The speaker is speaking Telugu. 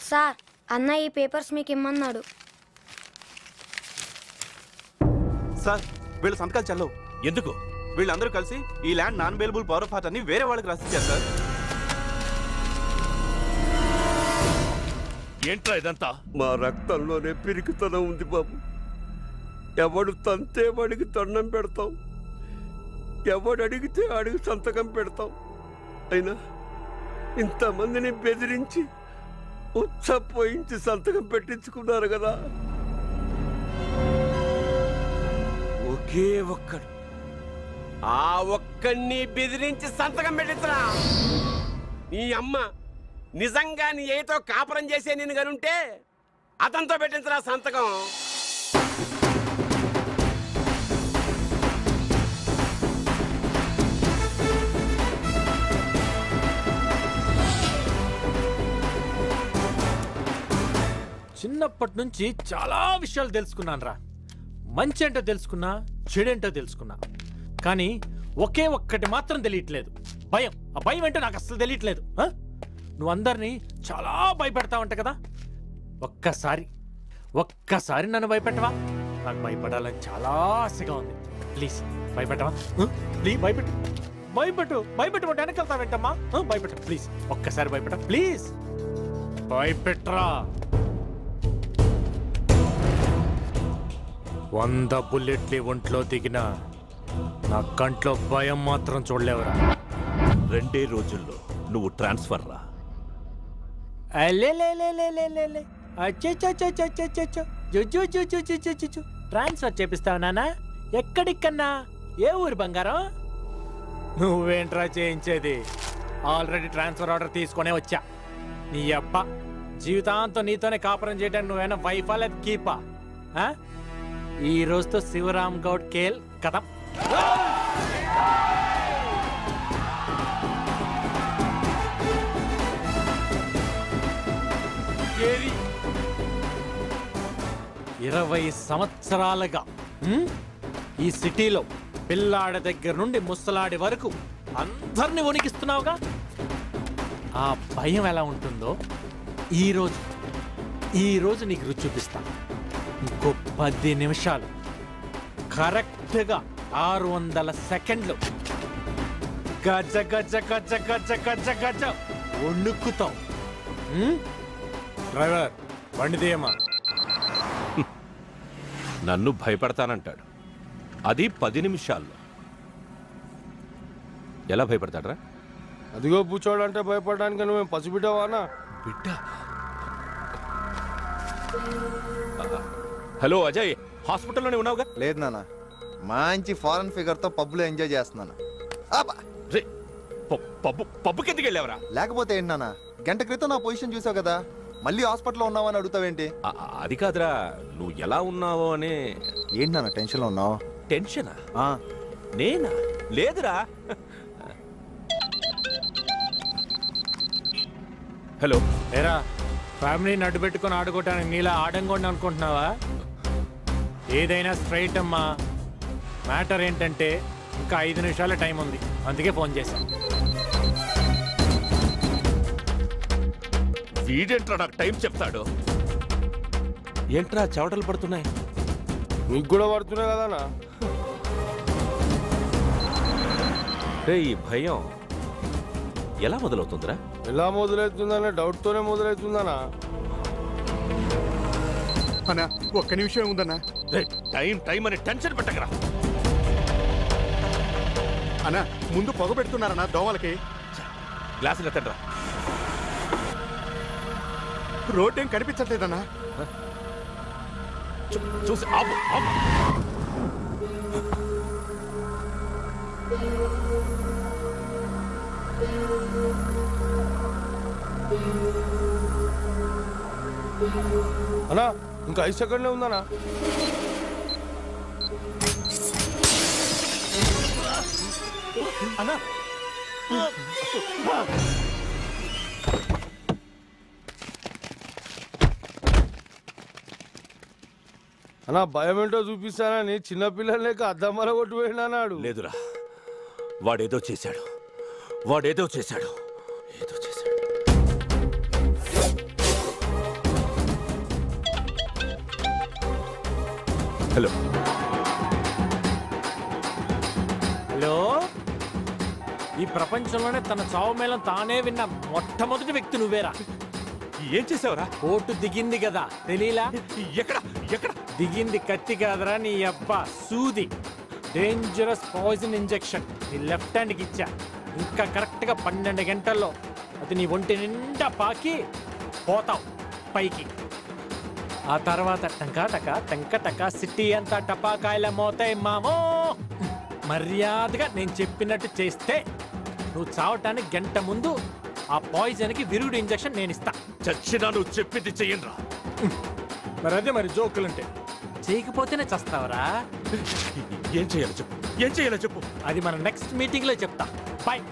సార్ అన్న ఈ పేపర్స్ మీకు ఇమ్మన్నాడు. సార్ వీళ్ళ సంతకాలు చెల్లవు. ఎందుకు? వీళ్ళందరూ కలిసి ఈ land non available power of attorney వేరే వాళ్ళకి రాసిచ్చారు సార్. ఏంట్రా ఇదంతా? మా రక్తంలోనే పిరికితనం ఉంది బాబు. ఎవడు తంతే వాడికి దండం పెడతాం, ఎవడు అడిగితే అడిగి సంతకం పెడతాం. అయినా ఇంతమందిని బెదిరించి ఉచ్చపోయించి సంతకం పెట్టించుకున్నారు కదా. ఒకే ఒక్కడు, ఆ ఒక్కడిని బెదిరించి సంతకం పెట్టించరా. నీ అమ్మ నిజంగా నీ ఏతో కాపురం చేసే నేను గనుంటే అతనితో పెట్టించరా సంతకం. చిన్నప్పటి నుంచి చాలా విషయాలు తెలుసుకున్నాను రా. మంచి ఏంటో తెలుసుకున్నా, చెడేంటో తెలుసుకున్నా. కానీ ఒకే ఒక్కటి మాత్రం తెలియట్లేదు, భయం. ఆ భయం ఏంటో నాకు అసలు తెలియట్లేదు. నువ్వు అందరినీ చాలా భయపెడతావంట కదా. ఒక్కసారి నన్ను భయపెట్టవా? నాకు భయపడాలని చాలా ఆశగా ఉంది. ప్లీజ్ భయపెట్టవా? ప్లీజ్ భయపెట్టు అంటే వెనకెళ్తావేంటమ్మా? భయపెట్ట ప్లీజ్, ఒక్కసారి భయపెట్ట ప్లీజ్, భయపెట్టరా. 100 బుల్లెట్లు ఒంట్లో దిగినా నా కంట్లో భయం మాత్రం చూడలేవరా. 2 రోజుల్లో నువ్వు ట్రాన్స్ఫర్ రా. ట్రాన్స్ఫర్ చేపిస్తావు నానా? ఎక్కడికన్నా? ఏ ఊరు బంగారం? నువ్వేంట్రా చేయించేది? ఆల్రెడీ ట్రాన్స్ఫర్ ఆర్డర్ తీసుకునే వచ్చా. నీ అబ్బ జీవితాంతం నీతోనే కాపురం చేయడానికి నువ్వేనా వైఫా లేదా కీపా? ఈ రోజుతో శివరామ్ గౌడ్ కేల్ కథం. ఇరవై సంవత్సరాలుగా ఈ సిటీలో పిల్లాడి దగ్గర నుండి ముసలాడి వరకు అందరినీ వణికిస్తున్నావుగా. ఆ భయం ఎలా ఉంటుందో ఈ రోజు నీకు రుచి చూపిస్తా. ఇంకో 10 నిమిషాలు కరెక్ట్గా 600 సెకండ్లు గజ గజ గజ గజ గజ గజ వణుకుతావు. డ్రైవర్ బండి తీయమా. నన్ను భయపడతానంటాడు, అది 10 నిమిషాల్లో. ఎలా భయపడతాడరా? అదిగో కూర్చోడంటే భయపడడానికి నువ్వేం పసిబిడ్డవానా? బిడ్డ. హలో అజయ్, హాస్పిటల్లోనే ఉన్నావుగా? లేదు నాన్న, మంచి ఫారెన్ ఫిగర్తో పబ్లో ఎంజాయ్ చేస్తున్నాను. పబ్బుకి ఎందుకు వెళ్ళావరా? లేకపోతే ఏంటి నాన్న, గంట క్రితం నా పొజిషన్ చూసావు కదా, మళ్ళీ హాస్పిటల్లో ఉన్నావని అడుగుతావేంటి? అది కాదురా, నువ్వు ఎలా ఉన్నావో అని. ఏంటి నాన్న టెన్షన్లో ఉన్నావు? టెన్షనా? నేనా? లేదురా. హలో ఏరా, ఫ్యామిలీని అడ్డు పెట్టుకుని ఆడుకోవటానికి నీలా ఆడంగొండి అనుకుంటున్నావా? ఏదైనా స్ట్రైట్ అమ్మా. మ్యాటర్ ఏంటంటే ఇంకా 5 నిమిషాల టైం ఉంది, అందుకే ఫోన్ చేశాను. వీడేంట్రా నాకు టైం చెప్తాడు? ఏంట్రా చెవటలు పడుతున్నాయి? నీకు కూడా పడుతున్నాయి కదానా? రే, ఈ భయం ఎలా మొదలవుతుందిరా? ఎలా మొదలవుతుందనే డౌట్తోనే మొదలవుతుందనా? అన్నా ఒక్క నిమిషం ఉందన్నా. టైం అని టెన్షన్ పెట్టకరా. అన్నా ముందు పొగ పెడుతున్నారన్నా దోమలకి. గ్లాసులు ఎత్తండ్రా. రోడ్ ఏం కనిపించట్లేదన్నా. చూసి ఆపు ఆపు. అన్నా ఇంకా 5 సెకండ్లే ఉందనా? అన్నా అన్నా భయం ఏంటో చూపిస్తానని చిన్నపిల్లలు లేక అద్దమ్మల కొట్టు పోయినాడు. లేదురా, వాడేదో చేశాడు. ఏదో చేశాడు. హలో హలో, ఈ ప్రపంచంలోనే తన చావు మేళం తానే విన్న మొట్టమొదటి వ్యక్తి నువ్వేరా. ఏం చేసావురా? కోటు దిగింది కదా, తెలీలా? ఎక్కడ ఎక్కడ? దిగింది కత్తి కాదరా నీ అబ్బా, సూది. డేంజరస్ పాయిజన్ ఇంజెక్షన్ నీ లెఫ్ట్ హ్యాండ్కి ఇచ్చా. ఇంకా కరెక్ట్గా 12 గంటల్లో అది నీ ఒంటి నిండా పాకి పోతావు పైకి. ఆ తర్వాత టంక సిటీ అంతా టపాకాయల మోతాయి మామో. మర్యాదగా నేను చెప్పినట్టు చేస్తే నువ్వు చావటానికి గంట ముందు ఆ పాయిజన్కి విరుగుడు ఇంజెక్షన్ నేను ఇస్తా. చచ్చినా నువ్వు చెప్పింది చెయ్యనురా. మరి అదే మరి జోకులుంటే చేయకపోతేనే చస్తావరా. ఏం చేయాలో చెప్పు, ఏం చేయాలో చెప్పు. అది మన నెక్స్ట్ మీటింగ్లో చెప్తా. బాయ్.